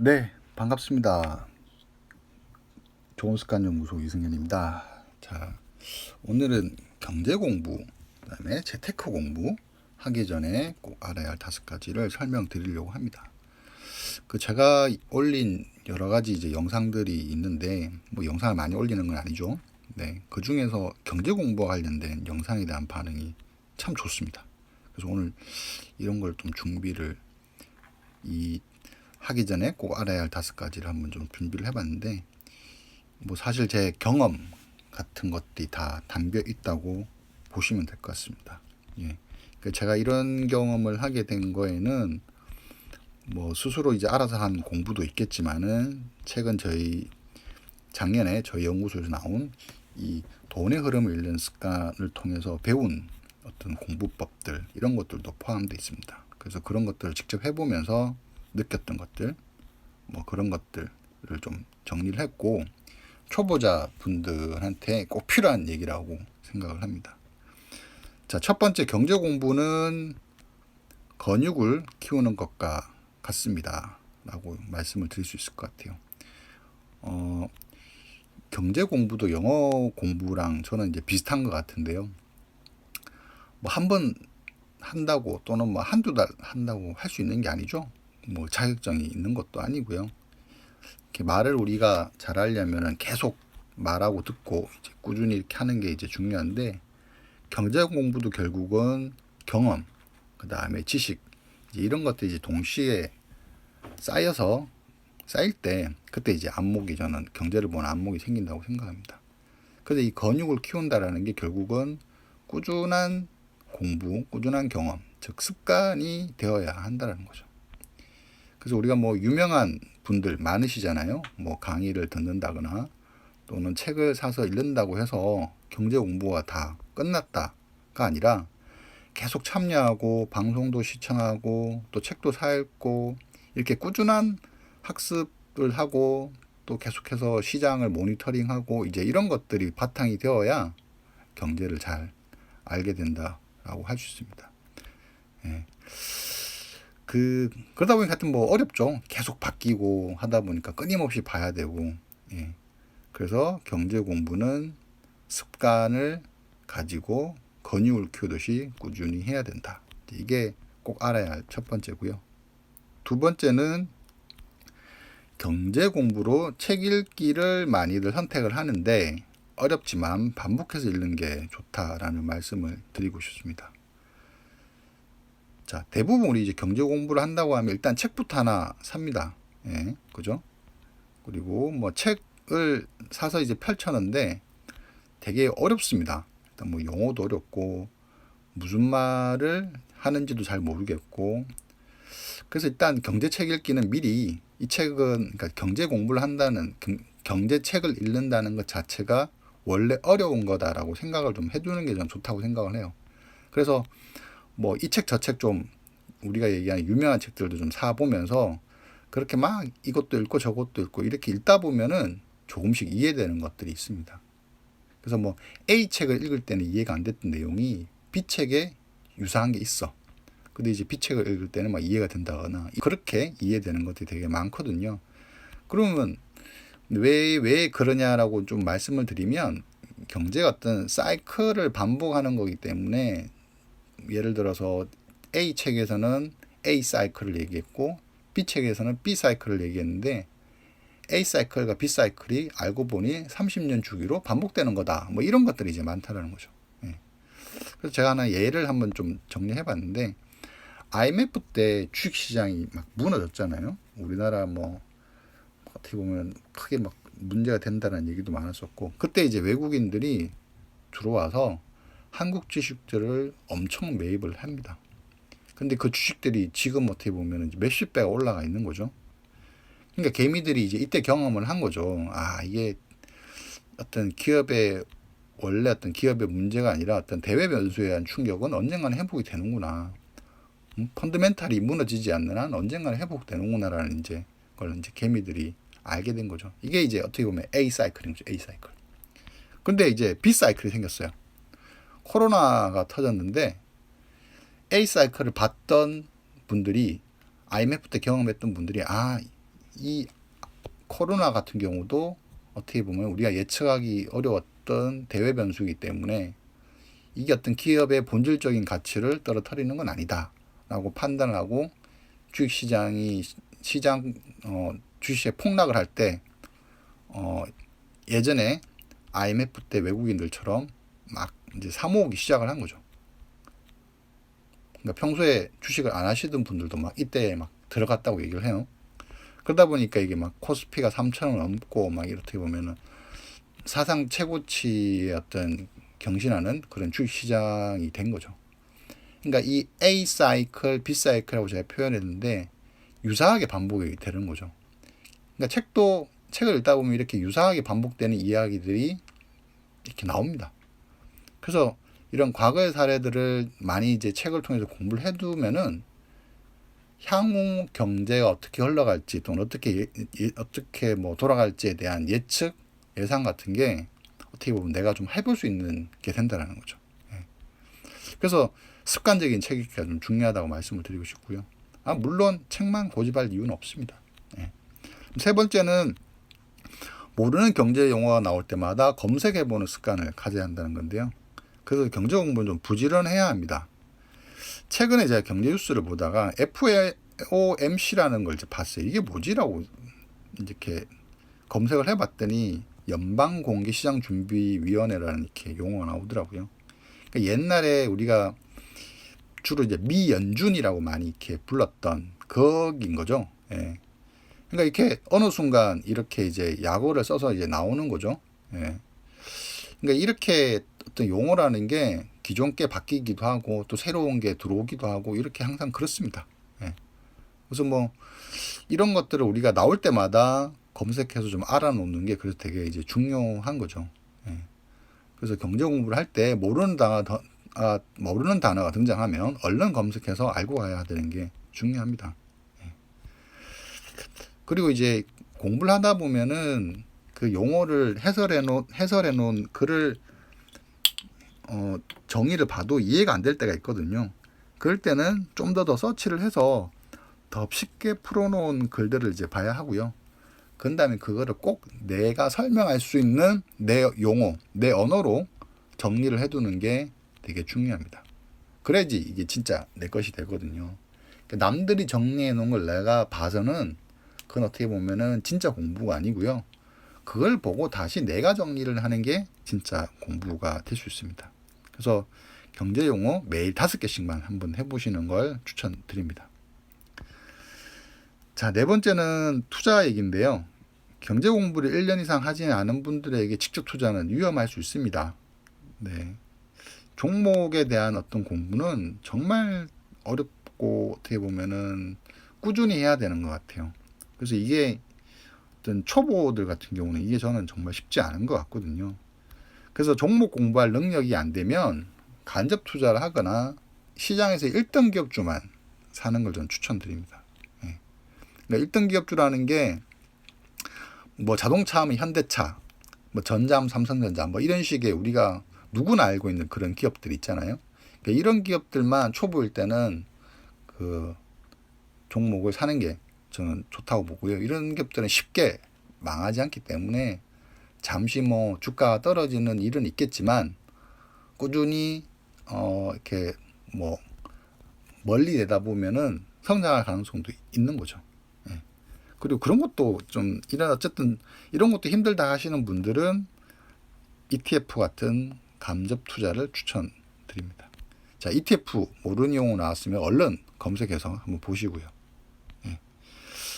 네, 반갑습니다. 좋은 습관 연구소 이승현입니다. 자, 오늘은 경제 공부, 그다음에 재테크 공부 하기 전에 꼭 알아야 할 5가지를 설명드리려고 합니다. 제가 올린 여러 가지 이제 영상들이 있는데 뭐 영상을 많이 올리는 건 아니죠. 네, 그 중에서 경제 공부와 관련된 영상에 대한 반응이 참 좋습니다. 그래서 오늘 이런 걸 좀 준비를 이 하기 전에 꼭 알아야 할 5가지를 한번 좀 준비를 해봤는데, 뭐 사실 제 경험 같은 것들이 다 담겨 있다고 보시면 될 것 같습니다. 예. 제가 이런 경험을 하게 된 거에는 뭐 스스로 이제 알아서 한 공부도 있겠지만은, 최근 작년에 저희 연구소에서 나온 이 돈의 흐름을 읽는 습관을 통해서 배운 어떤 공부법들, 이런 것들도 포함되어 있습니다. 그래서 그런 것들을 직접 해보면서 느꼈던 것들, 뭐 그런 것들을 좀 정리를 했고, 초보자 분들한테 꼭 필요한 얘기라고 생각을 합니다. 자, 첫 번째, 경제 공부는 근육을 키우는 것과 같습니다 라고 말씀을 드릴 수 있을 것 같아요. 경제 공부도 영어 공부랑 저는 이제 비슷한 것 같은데요. 뭐 한 번 한다고 또는 뭐 한두 달 한다고 할 수 있는 게 아니죠. 뭐 자격증이 있는 것도 아니고요. 이렇게 말을 우리가 잘하려면은 계속 말하고 듣고 이제 꾸준히 이렇게 하는 게 이제 중요한데, 경제 공부도 결국은 경험, 그 다음에 지식, 이제 이런 것들이 이제 동시에 쌓일 때, 그때 이제 안목이, 저는 경제를 보는 안목이 생긴다고 생각합니다. 그래서 이 근육을 키운다라는 게 결국은 꾸준한 공부, 꾸준한 경험, 즉 습관이 되어야 한다는 거죠. 그래서 우리가 뭐 유명한 분들 많으시잖아요. 뭐 강의를 듣는다거나 또는 책을 사서 읽는다고 해서 경제 공부가 다 끝났다가 아니라, 계속 참여하고 방송도 시청하고 또 책도 사 읽고 이렇게 꾸준한 학습을 하고 또 계속해서 시장을 모니터링하고 이제 이런 것들이 바탕이 되어야 경제를 잘 알게 된다라고 할 수 있습니다. 예. 그러다 보니까 하여튼 뭐 어렵죠. 계속 바뀌고 하다 보니까 끊임없이 봐야 되고. 예. 그래서 경제 공부는 습관을 가지고 근육을 키우듯이 꾸준히 해야 된다. 이게 꼭 알아야 할 첫 번째고요. 두 번째는, 경제 공부로 책 읽기를 많이들 선택을 하는데 어렵지만 반복해서 읽는 게 좋다라는 말씀을 드리고 싶습니다. 자, 대부분 우리 이제 경제 공부를 한다고 하면 일단 책부터 하나 삽니다. 예, 그죠? 그리고 뭐 책을 사서 이제 펼쳤는데 되게 어렵습니다. 일단 뭐 용어도 어렵고 무슨 말을 하는지도 잘 모르겠고, 그래서 일단 경제책 읽기는 미리, 이 책은 그러니까 경제 공부를 한다는, 경제책을 읽는다는 것 자체가 원래 어려운 거다라고 생각을 좀 해두는 게 전 좋다고 생각을 해요. 그래서 뭐 이 책 저 책 좀, 우리가 얘기하는 유명한 책들도 좀 사보면서 그렇게 막 이것도 읽고 저것도 읽고 이렇게 읽다 보면은 조금씩 이해되는 것들이 있습니다. 그래서 뭐 A 책을 읽을 때는 이해가 안 됐던 내용이 B 책에 유사한 게 있어. 근데 이제 B 책을 읽을 때는 막 이해가 된다거나 그렇게 이해되는 것들이 되게 많거든요. 그러면 왜 그러냐라고 좀 말씀을 드리면, 경제가 어떤 사이클을 반복하는 거기 때문에, 예를 들어서 A 책에서는 A 사이클을 얘기했고 B 책에서는 B 사이클을 얘기했는데, A 사이클과 B 사이클이 알고 보니 30년 주기로 반복되는 거다. 뭐 이런 것들이 이제 많다라는 거죠. 예. 그래서 제가 하나 예를 한번 좀 정리해 봤는데, IMF 때 주식시장이 막 무너졌잖아요. 우리나라 뭐 어떻게 보면 크게 막 문제가 된다는 얘기도 많았었고, 그때 이제 외국인들이 들어와서 한국 주식들을 엄청 매입을 합니다. 근데 그 주식들이 지금 어떻게 보면 몇십 배가 올라가 있는 거죠. 그러니까 개미들이 이제 이때 경험을 한 거죠. 아, 이게 어떤 기업의, 원래 어떤 기업의 문제가 아니라 어떤 대외 변수에 의한 충격은 언젠가는 회복이 되는구나. 펀드멘탈이 무너지지 않는 한 언젠가는 회복되는구나라는 이제 걸 이제 개미들이 알게 된 거죠. 이게 이제 어떻게 보면 A 사이클인 거죠. A 사이클. 근데 이제 B 사이클이 생겼어요. 코로나가 터졌는데 A 사이클을 봤던 분들이, IMF 때 경험했던 분들이, 아, 이 코로나 같은 경우도 어떻게 보면 우리가 예측하기 어려웠던 대외 변수이기 때문에 이게 어떤 기업의 본질적인 가치를 떨어뜨리는 건 아니다라고 판단을 하고 주식시장이 주식시장 폭락을 할 때 예전에 IMF 때 외국인들처럼 막 이제 사모으기 시작을 한 거죠. 그러니까 평소에 주식을 안 하시던 분들도 막 이때 막 들어갔다고 얘기를 해요. 그러다 보니까 이게 막 코스피가 3,000원 넘고 막 이렇게 보면은 사상 최고치의 어떤 경신하는 그런 주식시장이 된 거죠. 그러니까 이 A 사이클, B 사이클이라고 제가 표현했는데 유사하게 반복이 되는 거죠. 그러니까 책을 읽다 보면 이렇게 유사하게 반복되는 이야기들이 이렇게 나옵니다. 그래서 이런 과거의 사례들을 많이 이제 책을 통해서 공부를 해두면은 향후 경제가 어떻게 흘러갈지 또는 어떻게 뭐 돌아갈지에 대한 예상 같은 게 어떻게 보면 내가 좀 해볼 수 있는 게 된다는 거죠. 그래서 습관적인 책 읽기가 좀 중요하다고 말씀을 드리고 싶고요. 물론 책만 고집할 이유는 없습니다. 세 번째는 모르는 경제 용어가 나올 때마다 검색해보는 습관을 가져야 한다는 건데요. 그래서 경제 공부는 좀 부지런해야 합니다. 최근에 제가 경제 뉴스를 보다가 FOMC라는 걸 이제 봤어요. 이게 뭐지라고 이렇게 검색을 해봤더니 연방공개시장준비위원회라는 이렇게 용어가 나오더라고요. 그러니까 옛날에 우리가 주로 이제 미연준이라고 많이 이렇게 불렀던 거긴 거죠. 예. 그러니까 이렇게 어느 순간 이렇게 이제 약어를 써서 이제 나오는 거죠. 예. 그러니까 이렇게 어떤 용어라는 게 기존 게 바뀌기도 하고 또 새로운 게 들어오기도 하고 이렇게 항상 그렇습니다. 예. 그래서 뭐 이런 것들을 우리가 나올 때마다 검색해서 좀 알아놓는 게 그래서 되게 이제 중요한 거죠. 예. 그래서 경제 공부를 할 때 모르는 단어가 등장하면 얼른 검색해서 알고 가야 되는 게 중요합니다. 예. 그리고 이제 공부를 하다 보면은 그 용어를 해설해 놓은 글을 정의를 봐도 이해가 안 될 때가 있거든요. 그럴 때는 좀 더 서치를 해서 더 쉽게 풀어놓은 글들을 이제 봐야 하고요. 그 다음에 그거를 꼭 내가 설명할 수 있는 내 용어, 내 언어로 정리를 해두는 게 되게 중요합니다. 그래야지 이게 진짜 내 것이 되거든요. 남들이 정리해 놓은 걸 내가 봐서는 그건 어떻게 보면은 진짜 공부가 아니고요. 그걸 보고 다시 내가 정리를 하는 게 진짜 공부가 될 수 있습니다. 그래서 경제 용어 매일 5개씩만 한번 해보시는 걸 추천드립니다. 자, 네 번째는 투자 얘기인데요. 경제 공부를 1년 이상 하지 않은 분들에게 직접 투자는 위험할 수 있습니다. 네. 종목에 대한 어떤 공부는 정말 어렵고 어떻게 보면은 꾸준히 해야 되는 것 같아요. 그래서 이게 어떤 초보들 같은 경우는 이게 저는 정말 쉽지 않은 것 같거든요. 그래서 종목 공부할 능력이 안 되면 간접 투자를 하거나 시장에서 1등 기업주만 사는 걸 저는 추천드립니다. 그러니까 1등 기업주라는 게 뭐 자동차 하면 현대차, 뭐 전자하면 삼성전자, 뭐 이런 식의 우리가 누구나 알고 있는 그런 기업들 있잖아요. 그러니까 이런 기업들만 초보일 때는 그 종목을 사는 게 저는 좋다고 보고요. 이런 기업들은 쉽게 망하지 않기 때문에 잠시 뭐 주가가 떨어지는 일은 있겠지만 꾸준히 이렇게 뭐 멀리 내다보면은 성장할 가능성도 있는 거죠. 예. 그리고 그런 것도 좀 어쨌든 이런 것도 힘들다 하시는 분들은 ETF 같은 간접 투자를 추천드립니다. 자, ETF 모르는 용어 나왔으면 얼른 검색해서 한번 보시고요. 예.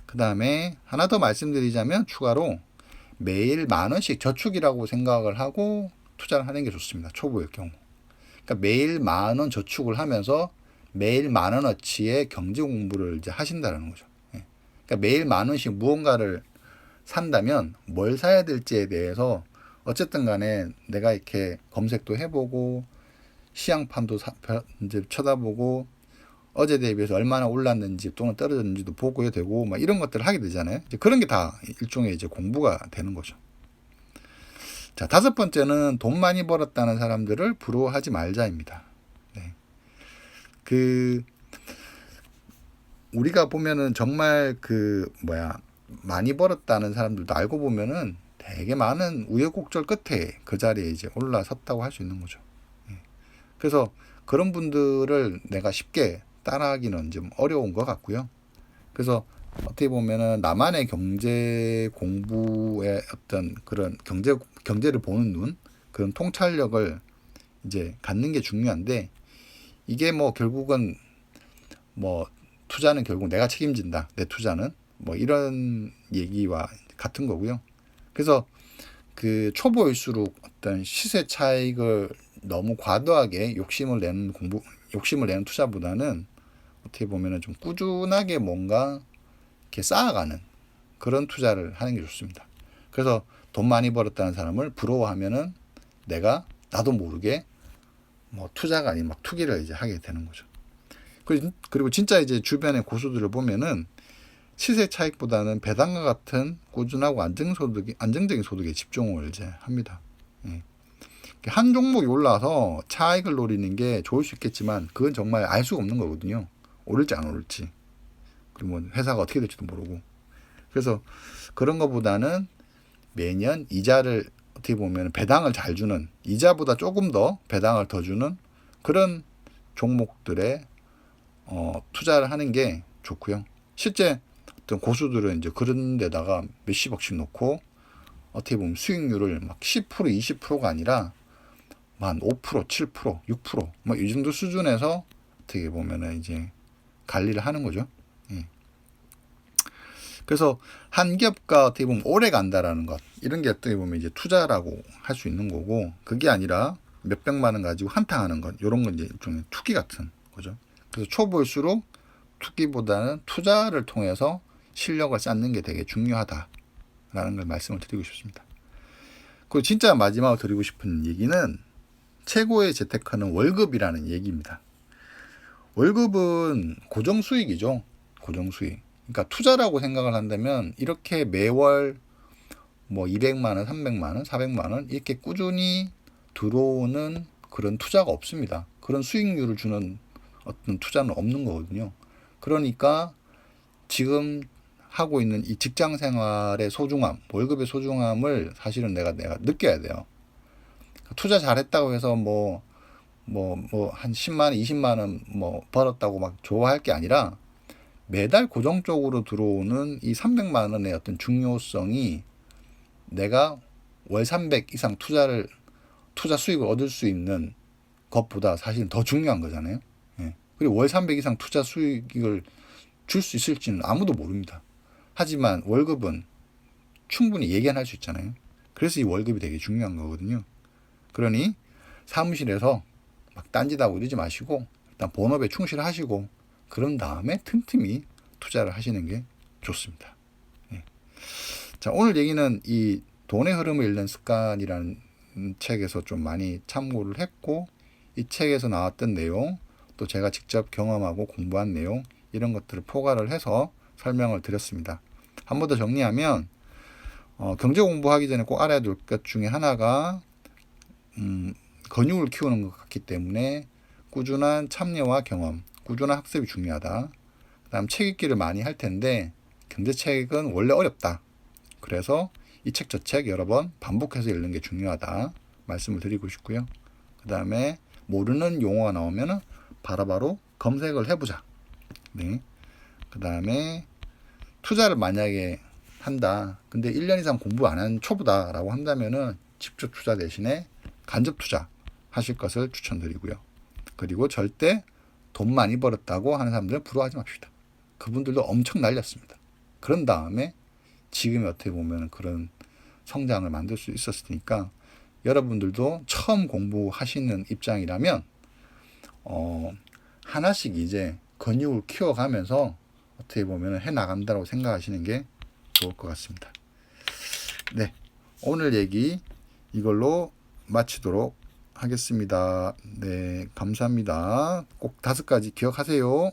그 다음에 하나 더 말씀드리자면 추가로 매일 10,000원씩 저축이라고 생각을 하고 투자를 하는 게 좋습니다. 초보일 경우. 그러니까 매일 10,000원 저축을 하면서 매일 10,000원어치의 경제 공부를 이제 하신다는 거죠. 예. 그러니까 매일 10,000원씩 무언가를 산다면 뭘 사야 될지에 대해서 어쨌든 간에 내가 이렇게 검색도 해보고 시향판도 이제 쳐다보고 어제 대비해서 얼마나 올랐는지 또는 떨어졌는지도 보고야 되고 막 이런 것들을 하게 되잖아요. 이제 그런 게 다 일종의 이제 공부가 되는 거죠. 자, 5번째는 돈 많이 벌었다는 사람들을 부러워하지 말자입니다. 네. 우리가 보면은 정말 많이 벌었다는 사람들도 알고 보면은 되게 많은 우여곡절 끝에 그 자리에 이제 올라섰다고 할 수 있는 거죠. 그래서 그런 분들을 내가 쉽게 따라하기는 좀 어려운 것 같고요. 그래서 어떻게 보면은 나만의 경제 공부의 어떤 그런 경제를 보는 눈, 그런 통찰력을 이제 갖는 게 중요한데, 이게 뭐 결국은 뭐 투자는 결국 내가 책임진다. 내 투자는 뭐 이런 얘기와 같은 거고요. 그래서 그 초보일수록 어떤 시세 차익을 너무 과도하게 욕심을 내는 투자보다는 어떻게 보면은 좀 꾸준하게 뭔가 이렇게 쌓아가는 그런 투자를 하는 게 좋습니다. 그래서 돈 많이 벌었다는 사람을 부러워하면은 나도 모르게 뭐 투자가 아닌 막 투기를 이제 하게 되는 거죠. 그리고 진짜 이제 주변의 고수들을 보면은 시세 차익보다는 배당과 같은 꾸준하고 안정적인 소득에 집중을 이제 합니다. 예. 한 종목이 올라서 차익을 노리는 게 좋을 수 있겠지만 그건 정말 알 수가 없는 거거든요. 오를지 안 오를지. 그리고 뭐 회사가 어떻게 될지도 모르고. 그래서 그런 것보다는 매년 이자를 어떻게 보면 배당을 잘 주는, 이자보다 조금 더 배당을 더 주는 그런 종목들에 투자를 하는 게 좋고요. 실제 어떤 고수들은 이제 그런 데다가 몇십억씩 놓고 어떻게 보면 수익률을 막 10%, 20%가 아니라 한 5%, 7%, 6%, 뭐 이 정도 수준에서 어떻게 보면은 이제 관리를 하는 거죠. 예. 그래서 한 기업가 어떻게 보면 오래 간다라는 것, 이런 게 어떻게 보면 이제 투자라고 할 수 있는 거고, 그게 아니라 몇백만 원 가지고 한탕하는 것, 이런 건 이제 일종의 투기 같은 거죠. 그래서 초보일수록 투기보다는 투자를 통해서 실력을 쌓는 게 되게 중요하다라는 걸 말씀을 드리고 싶습니다. 그리고 진짜 마지막으로 드리고 싶은 얘기는 최고의 재테크는 월급이라는 얘기입니다. 월급은 고정수익이죠. 고정수익. 그러니까 투자라고 생각을 한다면 이렇게 매월 뭐 200만 원, 300만 원, 400만 원 이렇게 꾸준히 들어오는 그런 투자가 없습니다. 그런 수익률을 주는 어떤 투자는 없는 거거든요. 그러니까 지금 하고 있는 이 직장 생활의 소중함, 월급의 소중함을 사실은 내가 느껴야 돼요. 투자 잘했다고 해서 한 10만 원, 20만 원 뭐 벌었다고 막 좋아할 게 아니라 매달 고정적으로 들어오는 이 300만 원의 어떤 중요성이 내가 월 300 이상 투자 수익을 얻을 수 있는 것보다 사실은 더 중요한 거잖아요. 예. 그리고 월 300 이상 투자 수익을 줄 수 있을지는 아무도 모릅니다. 하지만 월급은 충분히 예견할 수 있잖아요. 그래서 이 월급이 되게 중요한 거거든요. 그러니 사무실에서 막 딴짓하고 이러지 마시고 일단 본업에 충실하시고 그런 다음에 틈틈이 투자를 하시는 게 좋습니다. 예. 자, 오늘 얘기는 이 돈의 흐름을 읽는 습관이라는 책에서 좀 많이 참고를 했고, 이 책에서 나왔던 내용, 또 제가 직접 경험하고 공부한 내용, 이런 것들을 포괄을 해서 설명을 드렸습니다. 한 번 더 정리하면 경제 공부하기 전에 꼭 알아야 될 것 중에 하나가 근육을 키우는 것 같기 때문에 꾸준한 참여와 경험, 꾸준한 학습이 중요하다. 그 다음 책 읽기를 많이 할 텐데 경제책은 원래 어렵다. 그래서 이 책 저 책 여러 번 반복해서 읽는 게 중요하다 말씀을 드리고 싶고요. 그 다음에 모르는 용어가 나오면 바로바로 검색을 해보자. 네. 그 다음에 투자를 만약에 한다. 근데 1년 이상 공부 안 한 초보다라고 한다면은 직접 투자 대신에 간접 투자 하실 것을 추천드리고요. 그리고 절대 돈 많이 벌었다고 하는 사람들은 부러워하지 맙시다. 그분들도 엄청 날렸습니다. 그런 다음에 지금이 어떻게 보면 그런 성장을 만들 수 있었으니까 여러분들도 처음 공부하시는 입장이라면 하나씩 이제 근육을 키워가면서 어떻게 보면 해나간다고 생각하시는 게 좋을 것 같습니다. 네, 오늘 얘기 이걸로 마치도록 하겠습니다. 네, 감사합니다. 꼭 5가지 기억하세요.